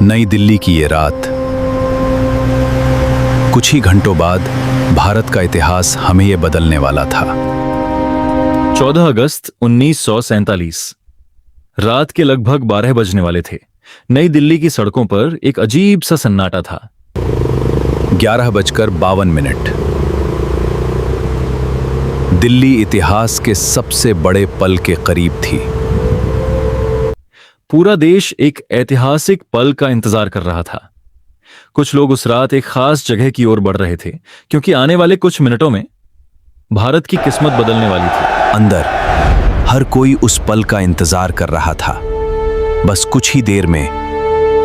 नई दिल्ली की ये रात। कुछ ही घंटों बाद भारत का इतिहास हमें ये बदलने वाला था। 14 अगस्त 1947 रात के लगभग 12 बजने वाले थे। नई दिल्ली की सड़कों पर एक अजीब सा सन्नाटा था। 11:52। दिल्ली इतिहास के सबसे बड़े पल के करीब थी। पूरा देश एक ऐतिहासिक पल का इंतजार कर रहा था। कुछ लोग उस रात एक खास जगह की ओर बढ़ रहे थे, क्योंकि आने वाले कुछ मिनटों में भारत की किस्मत बदलने वाली थी। अंदर हर कोई उस पल का इंतजार कर रहा था। बस कुछ ही देर में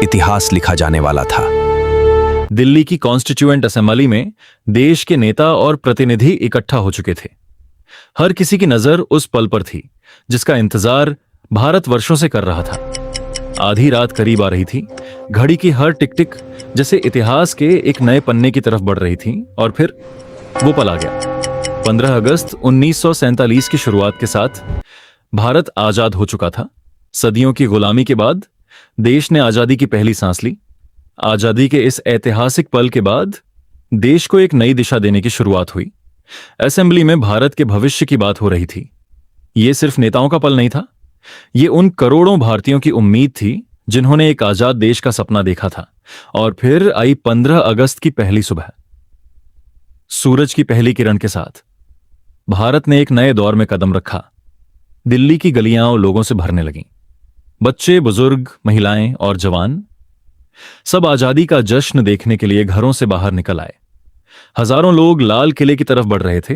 इतिहास लिखा जाने वाला था। दिल्ली की कॉन्स्टिट्यूएंट असेंबली में देश के नेता और प्रतिनिधि इकट्ठा हो चुके थे। हर किसी की नजर उस पल पर थी जिसका इंतजार भारत वर्षों से कर रहा था। आधी रात करीब आ रही थी। घड़ी की हर टिक टिक जैसे इतिहास के एक नए पन्ने की तरफ बढ़ रही थी। और फिर वो पल आ गया। 15 अगस्त 1947 की शुरुआत के साथ भारत आजाद हो चुका था। सदियों की गुलामी के बाद देश ने आजादी की पहली सांस ली। आजादी के इस ऐतिहासिक पल के बाद देश को एक नई दिशा देने की शुरुआत हुई। असेंबली में भारत के भविष्य की बात हो रही थी। यह सिर्फ नेताओं का पल नहीं था, ये उन करोड़ों भारतीयों की उम्मीद थी जिन्होंने एक आजाद देश का सपना देखा था। और फिर आई 15 अगस्त की पहली सुबह। सूरज की पहली किरण के साथ भारत ने एक नए दौर में कदम रखा। दिल्ली की गलियां लोगों से भरने लगीं। बच्चे, बुजुर्ग, महिलाएं और जवान सब आजादी का जश्न देखने के लिए घरों से बाहर निकल आए। हजारों लोग लाल किले की तरफ बढ़ रहे थे।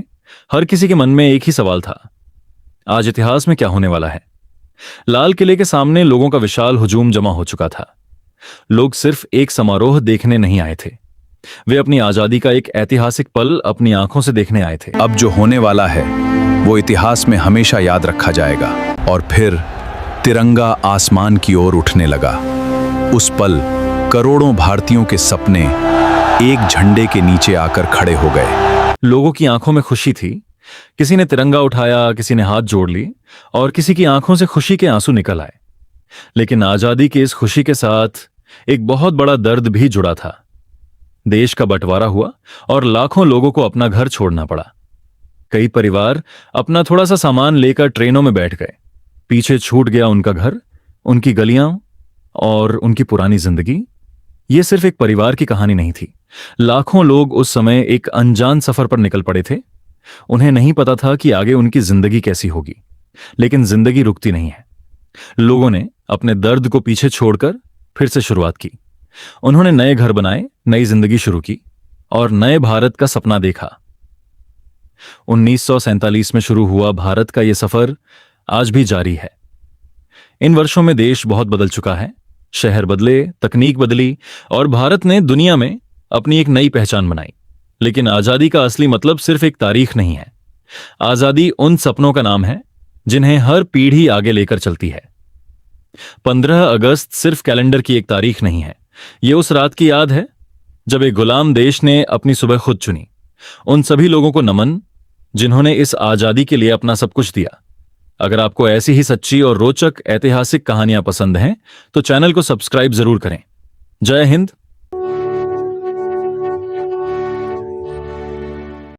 हर किसी के मन में एक ही सवाल था, आज इतिहास में क्या होने वाला है। लाल किले के सामने लोगों का विशाल हुजूम जमा हो चुका था। लोग सिर्फ एक समारोह देखने नहीं आए थे, वे अपनी आजादी का एक ऐतिहासिक पल अपनी आंखों से देखने आए थे। अब जो होने वाला है वो इतिहास में हमेशा याद रखा जाएगा। और फिर तिरंगा आसमान की ओर उठने लगा। उस पल करोड़ों भारतीयों के सपने एक झंडे के नीचे आकर खड़े हो गए। लोगों की आंखों में खुशी थी। किसी ने तिरंगा उठाया, किसी ने हाथ जोड़ ली और किसी की आंखों से खुशी के आंसू निकल आए। लेकिन आजादी की इस खुशी के साथ एक बहुत बड़ा दर्द भी जुड़ा था। देश का बंटवारा हुआ और लाखों लोगों को अपना घर छोड़ना पड़ा। कई परिवार अपना थोड़ा सा सामान लेकर ट्रेनों में बैठ गए। पीछे छूट गया उनका घर, उनकी गलियां और उनकी पुरानी जिंदगी। यह सिर्फ एक परिवार की कहानी नहीं थी। लाखों लोग उस समय एक अनजान सफर पर निकल पड़े थे। उन्हें नहीं पता था कि आगे उनकी जिंदगी कैसी होगी, लेकिन जिंदगी रुकती नहीं है। लोगों ने अपने दर्द को पीछे छोड़कर फिर से शुरुआत की। उन्होंने नए घर बनाए, नई जिंदगी शुरू की और नए भारत का सपना देखा। 1947 में शुरू हुआ भारत का यह सफर आज भी जारी है। इन वर्षों में देश बहुत बदल चुका है। शहर बदले, तकनीक बदली और भारत ने दुनिया में अपनी एक नई पहचान बनाई। लेकिन आजादी का असली मतलब सिर्फ एक तारीख नहीं है। आजादी उन सपनों का नाम है जिन्हें हर पीढ़ी आगे लेकर चलती है। 15 अगस्त सिर्फ कैलेंडर की एक तारीख नहीं है, यह उस रात की याद है जब एक गुलाम देश ने अपनी सुबह खुद चुनी। उन सभी लोगों को नमन जिन्होंने इस आजादी के लिए अपना सब कुछ दिया। अगर आपको ऐसी ही सच्ची और रोचक ऐतिहासिक कहानियां पसंद हैं तो चैनल को सब्सक्राइब जरूर करें। जय हिंद।